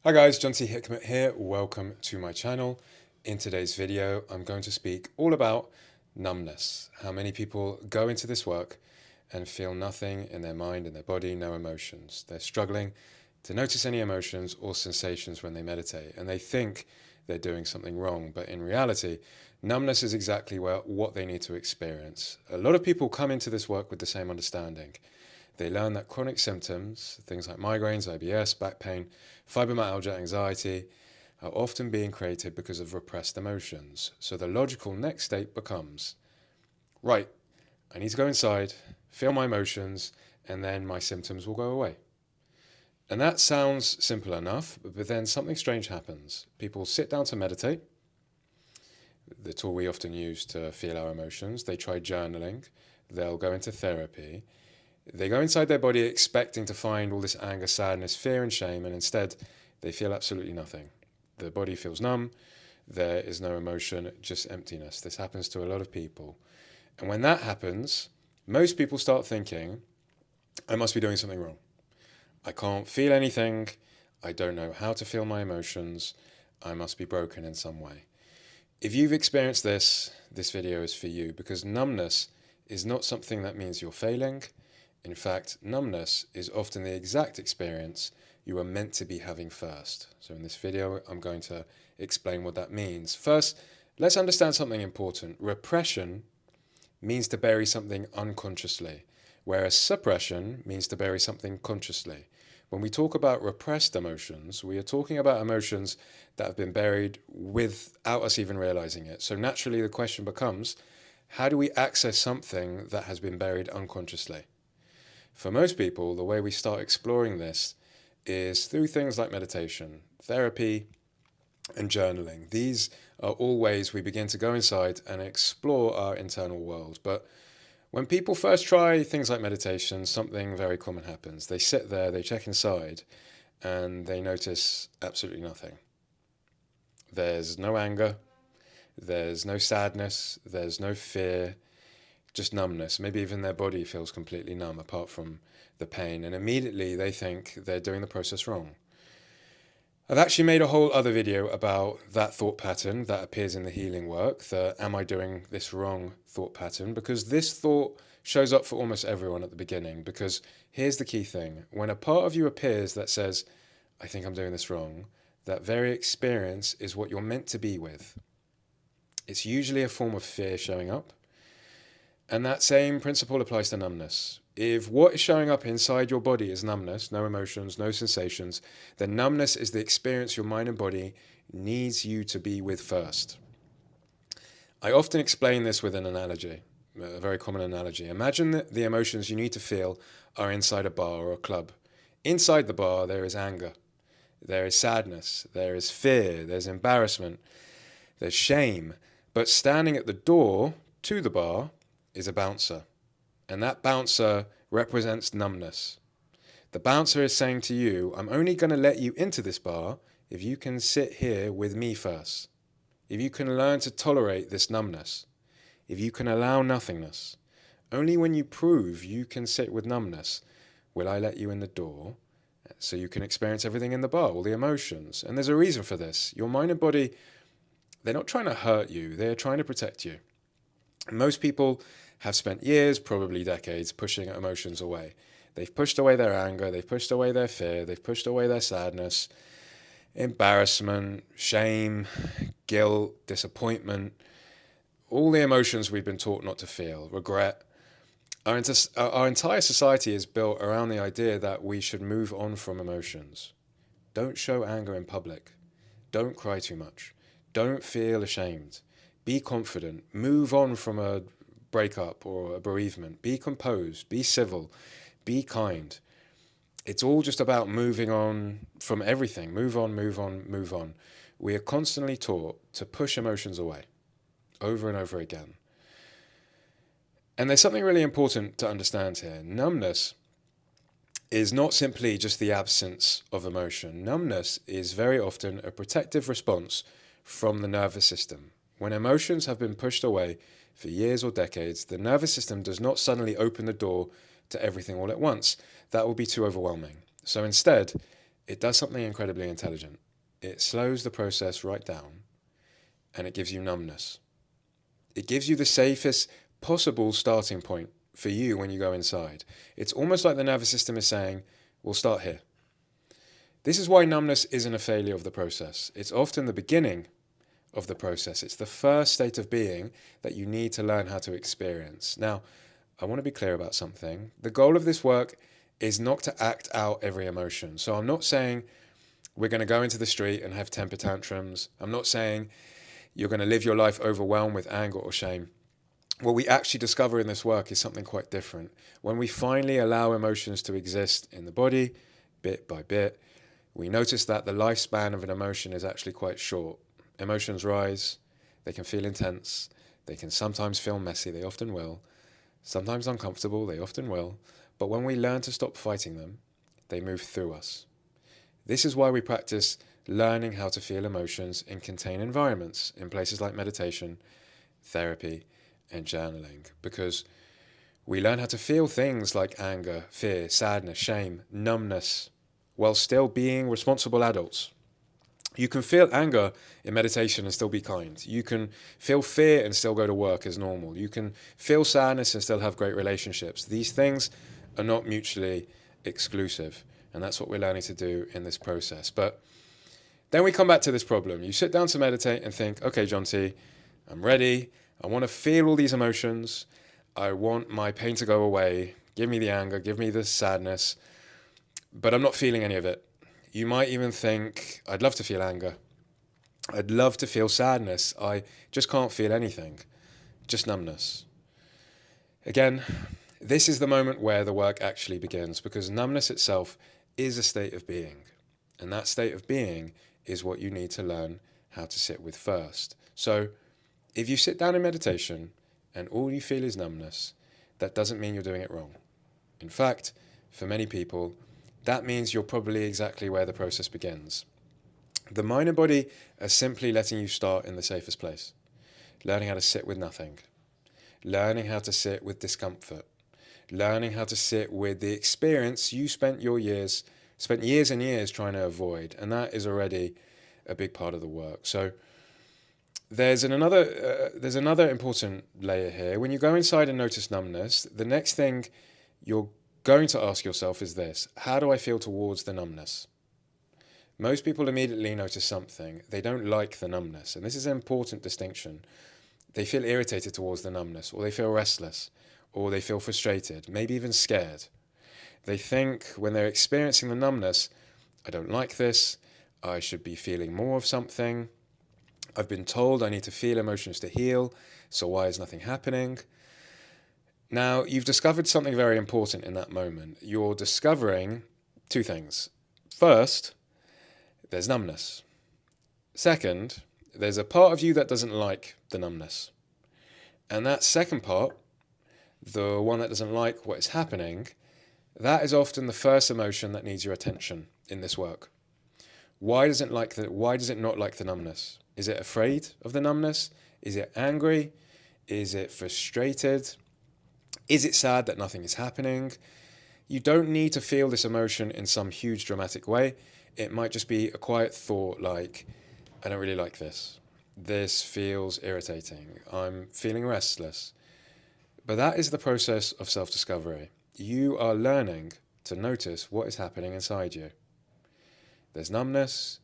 Hi guys, John T. Hickmet here. Welcome to my channel. In today's video, I'm going to speak all about numbness. How many people go into this work and feel nothing in their mind and their body, no emotions. They're struggling to notice any emotions or sensations when they meditate, and they think they're doing something wrong, but in reality, numbness is exactly what they need to experience. A lot of people come into this work with the same understanding. They learn that chronic symptoms, things like migraines, IBS, back pain, fibromyalgia, anxiety, are often being created because of repressed emotions. So the logical next state becomes, right, I need to go inside, feel my emotions, and then my symptoms will go away. And that sounds simple enough, but then something strange happens. People sit down to meditate, the tool we often use to feel our emotions. They try journaling, they'll go into therapy. They go inside their body expecting to find all this anger, sadness, fear, and shame, and instead they feel absolutely nothing. The body feels numb, there is no emotion, just emptiness. This happens to a lot of people. And when that happens, most people start thinking, I must be doing something wrong. I can't feel anything, I don't know how to feel my emotions, I must be broken in some way. If you've experienced this video is for you, because numbness is not something that means you're failing. In fact, numbness is often the exact experience you are meant to be having first. So in this video, I'm going to explain what that means. First, let's understand something important. Repression means to bury something unconsciously, whereas suppression means to bury something consciously. When we talk about repressed emotions, we are talking about emotions that have been buried without us even realizing it. So naturally, the question becomes, how do we access something that has been buried unconsciously? For most people, the way we start exploring this is through things like meditation, therapy, and journaling. These are all ways we begin to go inside and explore our internal world. But when people first try things like meditation, something very common happens. They sit there, they check inside, and they notice absolutely nothing. There's no anger, there's no sadness, there's no fear, just numbness. Maybe even their body feels completely numb apart from the pain, and immediately they think they're doing the process wrong. I've actually made a whole other video about that thought pattern that appears in the healing work, the am I doing this wrong thought pattern, because this thought shows up for almost everyone at the beginning. Because here's the key thing: when a part of you appears that says, I think I'm doing this wrong, that very experience is what you're meant to be with. It's usually a form of fear showing up. And that same principle applies to numbness. If what is showing up inside your body is numbness, no emotions, no sensations, then numbness is the experience your mind and body needs you to be with first. I often explain this with an analogy, a very common analogy. Imagine that the emotions you need to feel are inside a bar or a club. Inside the bar, there is anger, there is sadness, there is fear, there's embarrassment, there's shame. But standing at the door to the bar is a bouncer, and that bouncer represents numbness. The bouncer is saying to you, I'm only going to let you into this bar if you can sit here with me first, if you can learn to tolerate this numbness, if you can allow nothingness. Only when you prove you can sit with numbness will I let you in the door so you can experience everything in the bar, all the emotions. And there's a reason for this. Your mind and body, they're not trying to hurt you, they're trying to protect you. Most people have spent years, probably decades, pushing emotions away. They've pushed away their anger, they've pushed away their fear, they've pushed away their sadness, embarrassment, shame, guilt, disappointment, all the emotions we've been taught not to feel, regret. Our entire society is built around the idea that we should move on from emotions. Don't show anger in public. Don't cry too much. Don't feel ashamed. Be confident. Move on from a breakup or a bereavement. Be composed. Be civil. Be kind. It's all just about moving on from everything. Move on, move on, move on. We are constantly taught to push emotions away over and over again. And there's something really important to understand here. Numbness is not simply just the absence of emotion. Numbness is very often a protective response from the nervous system. When emotions have been pushed away for years or decades, the nervous system does not suddenly open the door to everything all at once. That will be too overwhelming. So instead, it does something incredibly intelligent. It slows the process right down, and it gives you numbness. It gives you the safest possible starting point for you when you go inside. It's almost like the nervous system is saying, we'll start here. This is why numbness isn't a failure of the process. It's often the beginning of the process. It's the first state of being that you need to learn how to experience. Now, I want to be clear about something. The goal of this work is not to act out every emotion. So I'm not saying we're going to go into the street and have temper tantrums. I'm not saying you're going to live your life overwhelmed with anger or shame. What we actually discover in this work is something quite different. When we finally allow emotions to exist in the body, bit by bit, we notice that the lifespan of an emotion is actually quite short. Emotions rise, they can feel intense, they can sometimes feel messy, they often will, sometimes uncomfortable, they often will, but when we learn to stop fighting them, they move through us. This is why we practice learning how to feel emotions in contained environments, in places like meditation, therapy, and journaling, because we learn how to feel things like anger, fear, sadness, shame, numbness, while still being responsible adults. You can feel anger in meditation and still be kind. You can feel fear and still go to work as normal. You can feel sadness and still have great relationships. These things are not mutually exclusive, and that's what we're learning to do in this process. But then we come back to this problem. You sit down to meditate and think, okay, John T, I'm ready. I want to feel all these emotions. I want my pain to go away. Give me the anger, give me the sadness, but I'm not feeling any of it. You might even think, I'd love to feel anger. I'd love to feel sadness. I just can't feel anything, just numbness. Again, this is the moment where the work actually begins, because numbness itself is a state of being. And that state of being is what you need to learn how to sit with first. So if you sit down in meditation and all you feel is numbness, that doesn't mean you're doing it wrong. In fact, for many people, that means you're probably exactly where the process begins. The mind and body are simply letting you start in the safest place, learning how to sit with nothing, learning how to sit with discomfort, learning how to sit with the experience you spent years and years trying to avoid, and that is already a big part of the work. So there's another important layer here. When you go inside and notice numbness, the next thing you're going to ask yourself is this: how do I feel towards the numbness? Most people immediately notice something. They don't like the numbness, and this is an important distinction. They feel irritated towards the numbness, or they feel restless, or they feel frustrated, maybe even scared. They think when they're experiencing the numbness, I don't like this, I should be feeling more of something. I've been told I need to feel emotions to heal, so why is nothing happening? Now, you've discovered something very important in that moment. You're discovering two things. First, there's numbness. Second, there's a part of you that doesn't like the numbness. And that second part, the one that doesn't like what is happening, that is often the first emotion that needs your attention in this work. Why does it not like the numbness? Is it afraid of the numbness? Is it angry? Is it frustrated? Is it sad that nothing is happening? You don't need to feel this emotion in some huge dramatic way. It might just be a quiet thought like, I don't really like this. This feels irritating. I'm feeling restless. But that is the process of self-discovery. You are learning to notice what is happening inside you. There's numbness.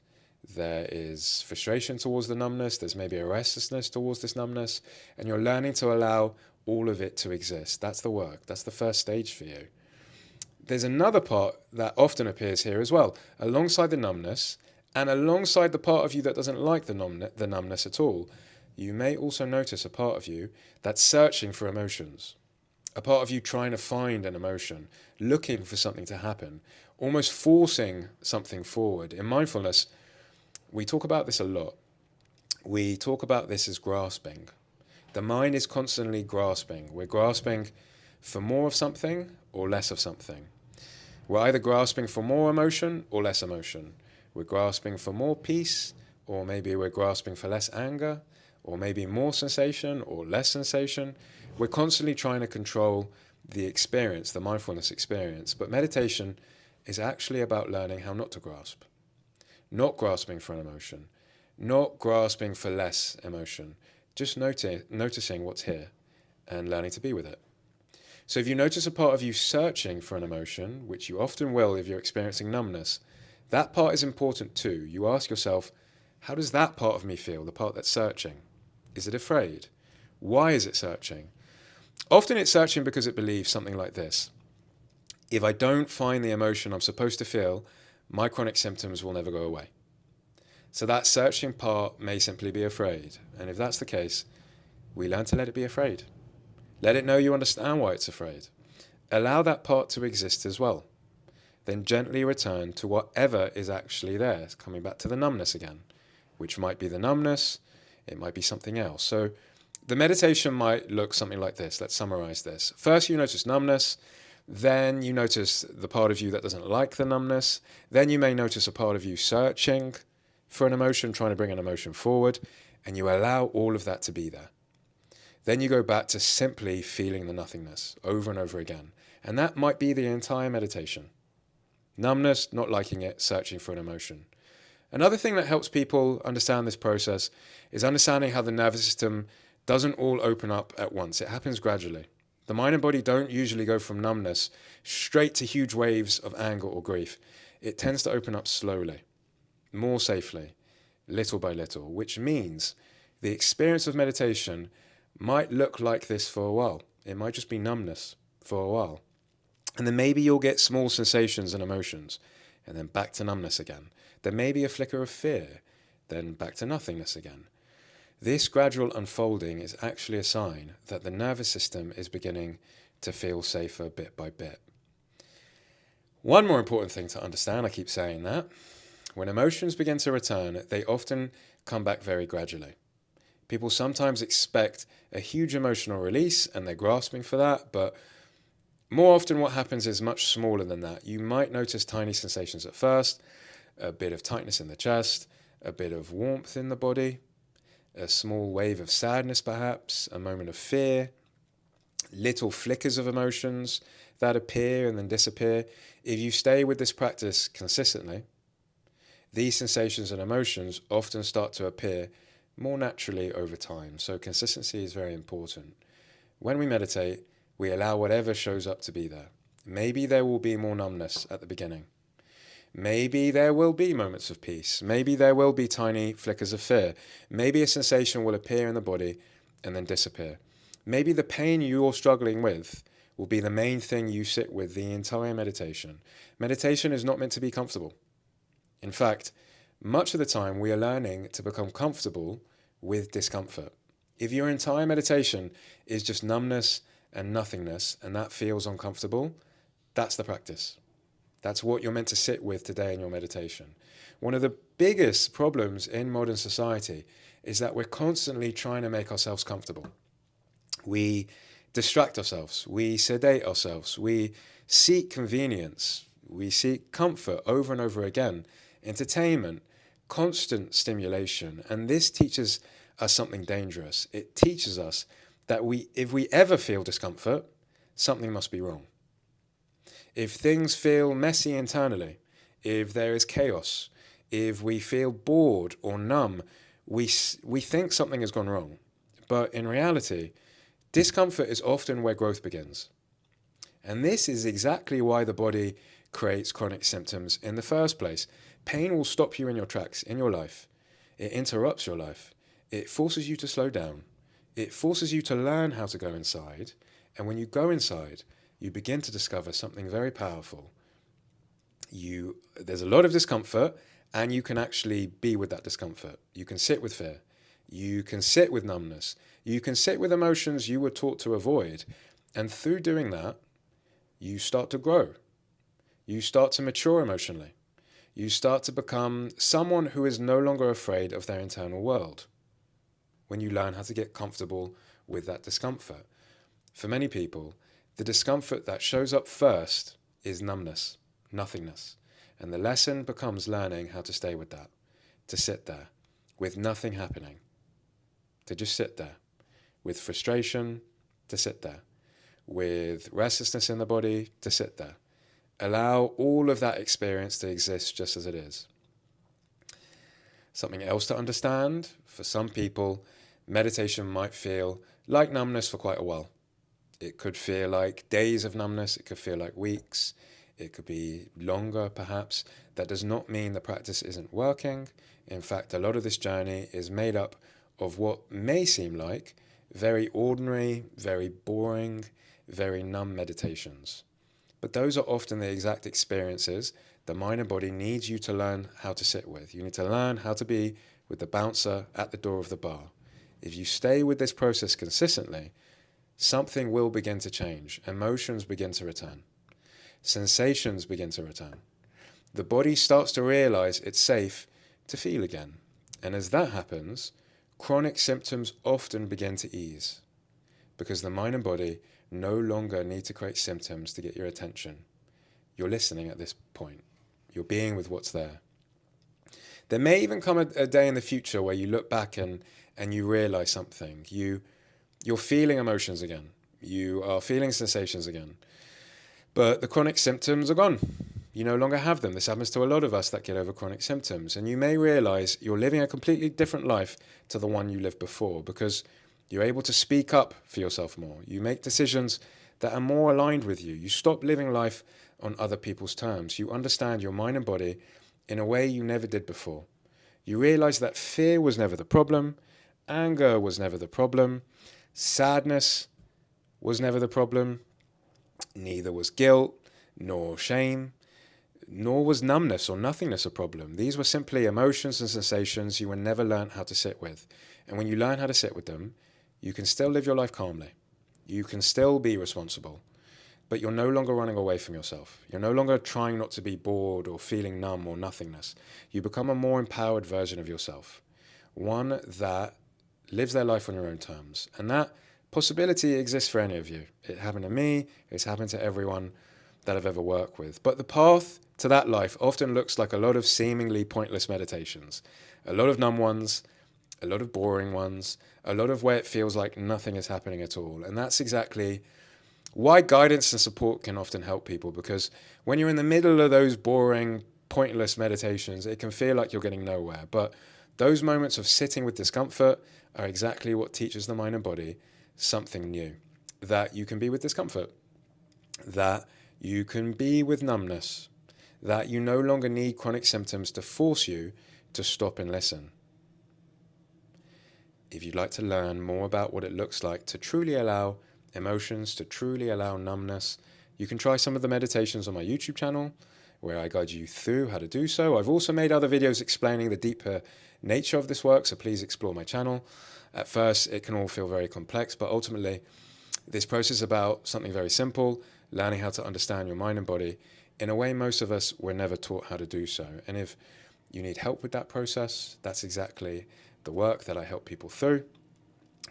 There is frustration towards the numbness. There's maybe a restlessness towards this numbness. And you're learning to allow all of it to exist. That's the work. That's the first stage for you. There's another part that often appears here as well, alongside the numbness and alongside the part of you that doesn't like the numbness at all. You may also notice a part of you that's searching for emotions, a part of you trying to find an emotion, looking for something to happen, almost forcing something forward. In mindfulness, we talk about this a lot. We talk about this as grasping. The mind is constantly grasping. We're grasping for more of something or less of something. We're either grasping for more emotion or less emotion. We're grasping for more peace, or maybe we're grasping for less anger, or maybe more sensation or less sensation. We're constantly trying to control the experience, the mindfulness experience. But meditation is actually about learning how not to grasp. Not grasping for an emotion, not grasping for less emotion, just noticing what's here and learning to be with it. So if you notice a part of you searching for an emotion, which you often will if you're experiencing numbness, that part is important too. You ask yourself, how does that part of me feel, the part that's searching? Is it afraid? Why is it searching? Often it's searching because it believes something like this: if I don't find the emotion I'm supposed to feel, my chronic symptoms will never go away. So that searching part may simply be afraid. And if that's the case, we learn to let it be afraid. Let it know you understand why it's afraid. Allow that part to exist as well. Then gently return to whatever is actually there, coming back to the numbness again, which might be the numbness, it might be something else. So the meditation might look something like this. Let's summarize this. First, you notice numbness. Then you notice the part of you that doesn't like the numbness. Then you may notice a part of you searching for an emotion, trying to bring an emotion forward, and you allow all of that to be there. Then you go back to simply feeling the nothingness over and over again. And that might be the entire meditation. Numbness, not liking it, searching for an emotion. Another thing that helps people understand this process is understanding how the nervous system doesn't all open up at once. It happens gradually. The mind and body don't usually go from numbness straight to huge waves of anger or grief. It tends to open up slowly, more safely, little by little, which means the experience of meditation might look like this for a while. It might just be numbness for a while. And then maybe you'll get small sensations and emotions, and then back to numbness again. There may be a flicker of fear, then back to nothingness again. This gradual unfolding is actually a sign that the nervous system is beginning to feel safer bit by bit. One more important thing to understand, I keep saying that, when emotions begin to return, they often come back very gradually. People sometimes expect a huge emotional release and they're grasping for that, but more often what happens is much smaller than that. You might notice tiny sensations at first, a bit of tightness in the chest, a bit of warmth in the body, a small wave of sadness perhaps, a moment of fear, little flickers of emotions that appear and then disappear. If you stay with this practice consistently, these sensations and emotions often start to appear more naturally over time. So consistency is very important. When we meditate, we allow whatever shows up to be there. Maybe there will be more numbness at the beginning. Maybe there will be moments of peace. Maybe there will be tiny flickers of fear. Maybe a sensation will appear in the body and then disappear. Maybe the pain you're struggling with will be the main thing you sit with the entire meditation. Meditation is not meant to be comfortable. In fact, much of the time we are learning to become comfortable with discomfort. If your entire meditation is just numbness and nothingness and that feels uncomfortable, that's the practice. That's what you're meant to sit with today in your meditation. One of the biggest problems in modern society is that we're constantly trying to make ourselves comfortable. We distract ourselves, we sedate ourselves, we seek convenience, we seek comfort over and over again, entertainment, constant stimulation, and this teaches us something dangerous. It teaches us that if we ever feel discomfort, something must be wrong. If things feel messy internally, if there is chaos, if we feel bored or numb, we think something has gone wrong. But in reality, discomfort is often where growth begins. And this is exactly why the body creates chronic symptoms in the first place. Pain will stop you in your tracks, in your life. It interrupts your life. It forces you to slow down. It forces you to learn how to go inside. And when you go inside, you begin to discover something very powerful. There's a lot of discomfort, and you can actually be with that discomfort. You can sit with fear. You can sit with numbness. You can sit with emotions you were taught to avoid. And through doing that, you start to grow. You start to mature emotionally. You start to become someone who is no longer afraid of their internal world when you learn how to get comfortable with that discomfort. For many people, the discomfort that shows up first is numbness, nothingness. And the lesson becomes learning how to stay with that, to sit there with nothing happening, to just sit there with frustration, to sit there with restlessness in the body, to sit there. Allow all of that experience to exist just as it is. Something else to understand, for some people, meditation might feel like numbness for quite a while. It could feel like days of numbness, it could feel like weeks, it could be longer perhaps. That does not mean the practice isn't working. In fact, a lot of this journey is made up of what may seem like very ordinary, very boring, very numb meditations. But those are often the exact experiences the mind and body needs you to learn how to sit with. You need to learn how to be with the bouncer at the door of the bar. If you stay with this process consistently, something will begin to change. Emotions begin to return. Sensations begin to return. The body starts to realize it's safe to feel again. And as that happens, chronic symptoms often begin to ease because the mind and body no longer need to create symptoms to get your attention. You're listening at this point. You're being with what's there. There may even come a day in the future where you look back and you realize something. You're feeling emotions again. You are feeling sensations again. But the chronic symptoms are gone. You no longer have them. This happens to a lot of us that get over chronic symptoms. And you may realize you're living a completely different life to the one you lived before because you're able to speak up for yourself more. You make decisions that are more aligned with you. You stop living life on other people's terms. You understand your mind and body in a way you never did before. You realize that fear was never the problem. Anger was never the problem. Sadness was never the problem. Neither was guilt, nor shame, nor was numbness or nothingness a problem. These were simply emotions and sensations you were never learned how to sit with. And when you learn how to sit with them, you can still live your life calmly. You can still be responsible, but you're no longer running away from yourself. You're no longer trying not to be bored or feeling numb or nothingness. You become a more empowered version of yourself, one that lives their life on your own terms. And that possibility exists for any of you. It happened to me. It's happened to everyone that I've ever worked with. But the path to that life often looks like a lot of seemingly pointless meditations, a lot of numb ones, a lot of boring ones, a lot of where it feels like nothing is happening at all. And that's exactly why guidance and support can often help people, because when you're in the middle of those boring, pointless meditations, it can feel like you're getting nowhere. But those moments of sitting with discomfort are exactly what teaches the mind and body something new, that you can be with discomfort, that you can be with numbness, that you no longer need chronic symptoms to force you to stop and listen. If you'd like to learn more about what it looks like to truly allow emotions, to truly allow numbness, you can try some of the meditations on my YouTube channel, where I guide you through how to do so. I've also made other videos explaining the deeper nature of this work, so please explore my channel. At first, it can all feel very complex, but ultimately, this process is about something very simple, learning how to understand your mind and body in a way most of us were never taught how to do so. And if you need help with that process, that's exactly the work that I help people through,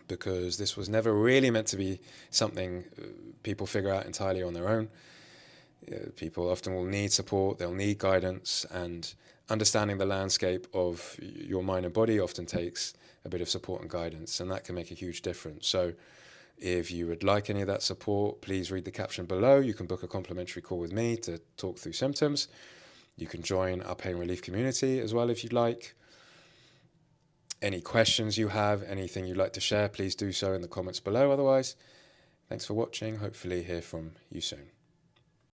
because this was never really meant to be something people figure out entirely on their own. People often will need support, they'll need guidance, and understanding the landscape of your mind and body often takes a bit of support and guidance, and that can make a huge difference. So if you would like any of that support, please read the caption below. You can book a complimentary call with me to talk through symptoms. You can join our pain relief community as well if you'd like. Any questions you have, anything you'd like to share, please do so in the comments below. Otherwise, thanks for watching. Hopefully hear from you soon.